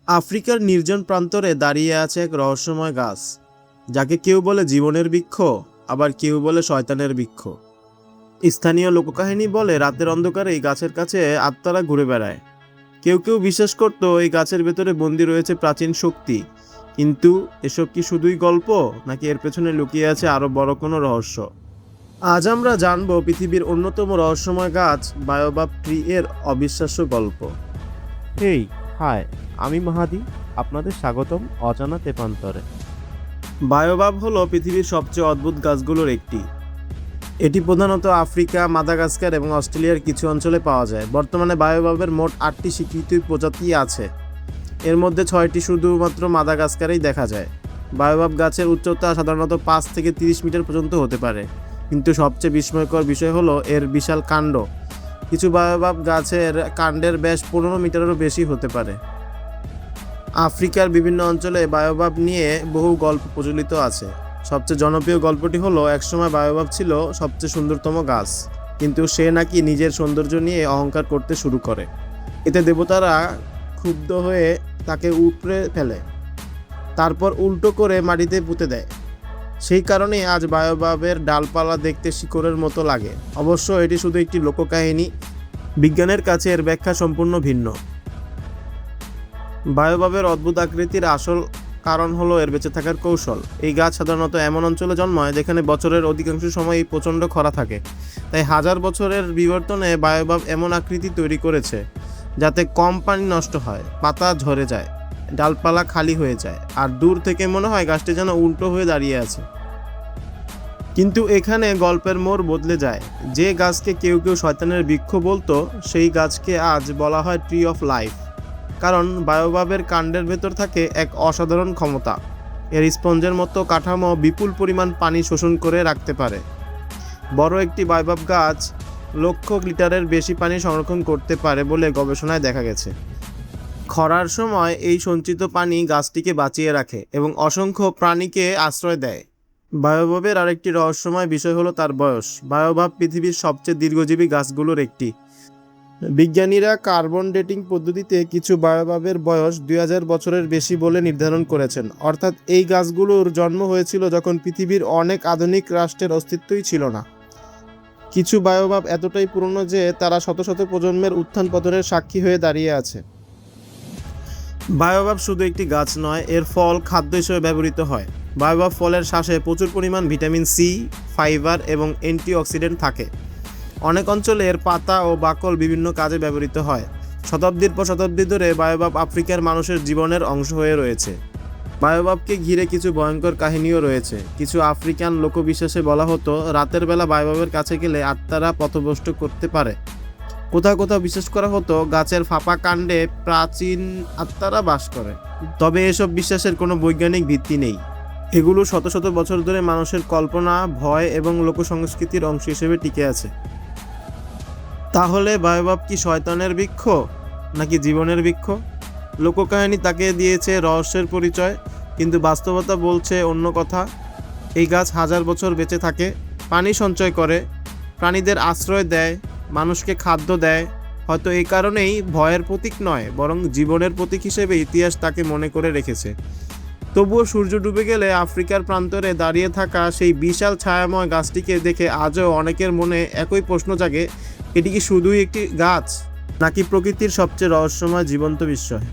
আফ্রিকার নির্জন প্রান্তরে দাঁড়িয়ে আছে এক রহস্যময় গাছ, যাকে কেউ বলে জীবনের বৃক্ষ, আবার কেউ বলে শয়তানের বৃক্ষ। স্থানীয় লোককাহিনী বলে রাতের অন্ধকারে এই গাছের কাছে আত্মারা ঘুরে বেড়ায়। কেউ কেউ বিশ্বাস করত এই গাছের ভেতরে বন্দী রয়েছে প্রাচীন শক্তি। কিন্তু এসব কি শুধুই গল্প, নাকি এর পেছনে লুকিয়ে আছে আরো বড় কোনো রহস্য? আজ আমরা জানব পৃথিবীর অন্যতম রহস্যময় গাছ বায়োবাব ট্রি এর অবিশ্বাস্য গল্প। হেই, হাই, আমি মাহাদি। আপনাদের স্বাগতম অজানা তেপান্তরে। বায়োবাব হলো পৃথিবীর সবচেয়ে অদ্ভুত গাছগুলোর একটি। এটি প্রধানত আফ্রিকা, মাদাগাস্কার এবং অস্ট্রেলিয়ার কিছু অঞ্চলে পাওয়া যায়। বর্তমানে বায়োবাবের মোট 8টি স্বীকৃত প্রজাতি আছে। এর মধ্যে 6টি শুধুমাত্র মাদাগাস্কারেই দেখা যায়। বায়োবাব গাছের উচ্চতা সাধারণত 5 থেকে 30 মিটার পর্যন্ত হতে পারে, কিন্তু সবচেয়ে বিস্ময়কর বিষয় হলো এর বিশাল কাণ্ড। কিছু বায়োবাব গাছের কাণ্ডের ব্যাস 15 মিটারেরও বেশি হতে পারে। আফ্রিকার বিভিন্ন অঞ্চলে বায়োবাব নিয়ে বহু গল্প প্রচলিত আছে। সবচেয়ে জনপ্রিয় গল্পটি হলো একসময় বায়োবাব ছিল সবচেয়ে সুন্দরতম গাছ, কিন্তু সে নাকি নিজের সৌন্দর্য নিয়ে অহংকার করতে শুরু করে। এতে দেবতারা ক্ষুব্ধ হয়ে তাকে উপড়ে ফেলে, তারপর উল্টো করে মাটিতে পুঁতে দেয়। সেই কারণেই আজ বায়োবাবের ডালপালা দেখতে শিকড়ের মতো লাগে। অবশ্য এটি শুধু একটি লোককাহিনী, বিজ্ঞানের কাছে এর ব্যাখ্যা সম্পূর্ণ ভিন্ন। বায়োবাবের অদ্ভুত আকৃতির আসল কারণ হলো এর বেঁচে থাকার কৌশল। এই গাছ সাধারণত এমন অঞ্চলে জন্মায় যেখানে বছরের অধিকাংশ সময়ই প্রচণ্ড খরা থাকে। তাই হাজার বছরের বিবর্তনে বায়োবাব এমন আকৃতি তৈরি করেছে যাতে কম পানি নষ্ট হয়, পাতা ঝরে যায়, ডালপালা খালি হয়ে যায়, আর দূর থেকে মনে হয় গাছটি যেন উল্টো হয়ে দাঁড়িয়ে আছে। কিন্তু এখানে গল্পের মোড় বদলে যায়। যে গাছকে কেউ কেউ শয়তানের বৃক্ষ বলতো, সেই গাছকে আজ বলা হয় ট্রি অফ লাইফ। কারণ বায়োবাবের কাণ্ডের ভেতর থাকে এক অসাধারণ ক্ষমতা। এর স্পঞ্জের মতো কাঠামো বিপুল পরিমাণ পানি শোষণ করে রাখতে পারে। বড় একটি বায়োবাব গাছ লক্ষ লিটারের বেশি পানি সংরক্ষণ করতে পারে বলে গবেষণায় দেখা গেছে। খরার সময় এই সঞ্চিত পানি গাছটিকে বাঁচিয়ে রাখে এবং অসংখ্য প্রাণীকে আশ্রয় দেয়। বায়োবাবের আরেকটি রহস্যময় বিষয় হলো তার বয়স। বায়োবাব পৃথিবীর সবচেয়ে দীর্ঘজীবী গাছগুলোর একটি। বিজ্ঞানীরা কার্বন ডেটিং পদ্ধতিতে কিছু বায়োবাবের বয়স 2000 বছরের বেশি বলে নির্ধারণ করেছেন। অর্থাৎ এই গাছগুলোর জন্ম হয়েছিল যখন পৃথিবীর অনেক আধুনিক রাষ্ট্রের অস্তিত্বই ছিল না। কিছু বায়োবাব এতটাই পুরনো যে তারা শত শত প্রজন্মের উত্থান পতনের সাক্ষী হয়ে দাঁড়িয়ে আছে। বায়োবাব শুধু একটি গাছ নয়, এর ফল খাদ্য হিসেবে ব্যবহৃত হয়। বায়োবাব ফলের শ্বাসে প্রচুর পরিমাণ ভিটামিন সি, ফাইবার এবং অ্যান্টিঅক্সিডেন্ট থাকে। অনেক অঞ্চলে এর পাতা ও বাকল বিভিন্ন কাজে ব্যবহৃত হয়। শতাব্দীর পর শতাব্দী ধরে বায়োবাব আফ্রিকার মানুষের জীবনের অংশ হয়ে রয়েছে। বায়োবাবকে ঘিরে কিছু ভয়ঙ্কর কাহিনীও রয়েছে। কিছু আফ্রিকান লোকবিশ্বাসে বলা হতো রাতের বেলা বায়োবাবের কাছে গেলে আত্মারা পথভ্রষ্ট করতে পারে। কোথাও কোথাও বিশ্বাস করা হতো গাছের ফাঁপা কাণ্ডে প্রাচীন আত্মারা বাস করে। তবে এসব বিশ্বাসের কোনো বৈজ্ঞানিক ভিত্তি নেই। এগুলো শত শত বছর ধরে মানুষের কল্পনা, ভয় এবং লোকসংস্কৃতির অংশ হিসেবে টিকে আছে। তাহলে বায়োবাব কি শয়তানের বৃক্ষ, নাকি জীবনের বৃক্ষ? লোককাহিনী তাকে দিয়েছে রহস্যের পরিচয়, কিন্তু বাস্তবতা বলছে অন্য কথা। এই গাছ হাজার বছর বেঁচে থাকে, পানি সঞ্চয় করে, প্রাণীদের আশ্রয় দেয়, মানুষকে খাদ্য দেয়। হয়তো এই কারণেই ভয়ের প্রতীক নয়, বরং জীবনের প্রতীক হিসেবে ইতিহাস তাকে মনে করে রেখেছে। তবুও সূর্য ডুবে গেলে আফ্রিকার প্রান্তরে দাঁড়িয়ে থাকা সেই বিশাল ছায়াময় গাছটিকে দেখে আজও অনেকের মনে একই প্রশ্ন জাগে, এটি কি শুধুই একটি গাছ, নাকি প্রকৃতির সবচেয়ে রহস্যময় জীবন্ত বিস্ময়?